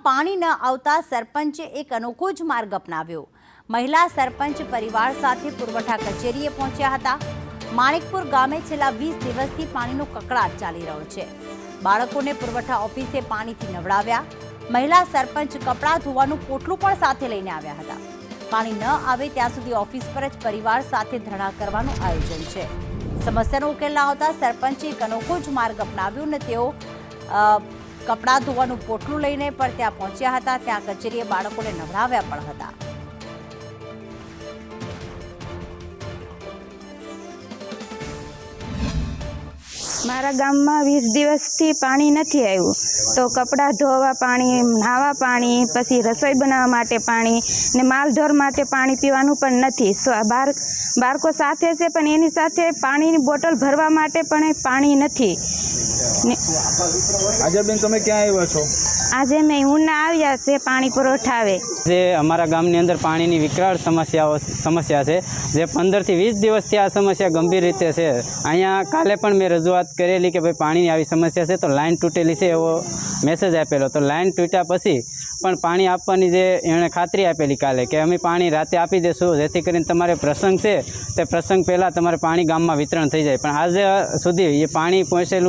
પાણી ન આવતા સરપંચે એક અનોખો જ માર્ગ અપનાવ્યો। મહિલા સરપંચ પરિવાર સાથે પુરવઠા કચેરીએ પહોંચ્યા હતા। માણિકપુર ગામે છેલ્લા 20 દિવસથી પાણીનો કકળાટ ચાલી રહ્યો છે। બાળકોને પુરવઠા ઓફિસે પાણીથી નવડાવ્યા। મહિલા સરપંચ કપડાં ધોવાનું પોટલું પણ સાથે લઈને આવ્યા હતા। પાણી ન આવે ત્યાં સુધી ઓફિસ પર જ પરિવાર સાથે ધરણા કરવાનું આયોજન છે। સમસ્યાનો ઉકેલ ન આવતા સરપંચે એક અનોખો જ માર્ગ અપનાવ્યો અને તેઓ કપડાં ધોવાનું પોટલું લઈને પણ ત્યાં પહોંચ્યા હતા। ત્યાં કચેરીએ બાળકોને નવડાવ્યા પણ હતા। મારા ગામમાં 20 દિવસથી પાણી નથી આવ્યું, તો કપડાં ધોવા પાણી, નાહવા પાણી, પછી રસોઈ બનાવવા માટે પાણી ને માલઢોર માટે પાણી પીવાનું પણ નથી। બાળકો સાથે છે પણ એની સાથે પાણીની બોટલ ભરવા માટે પણ પાણી નથી। આજે બેન તમે ક્યાં આવ્યા છો? આજે મેં ઉના આવ્યા છે પાણી પુરવઠાવે। જે અમારા ગામની અંદર પાણીની વિકરાળ સમસ્યા છે, જે 15 થી 20 દિવસથી આ સમસ્યા ગંભીર રીતે છે। અહીંયા કાલે પણ મેં રજૂઆત કરેલી કે ભાઈ પાણીની આવી સમસ્યા છે, તો લાઈન તૂટેલી છે એવો મેસેજ આપેલો। તો લાઈન તૂટ્યા પછી પણ પાણી આપવાની જે એણે ખાતરી આપેલી કાલે કે અમે પાણી રાતે આપી દઈશું, જેથી કરીને તમારે પ્રસંગ છે તે પ્રસંગ પહેલાં તમારે પાણી ગામમાં વિતરણ થઈ જાય, પણ આજે સુધી એ પાણી પહોંચેલું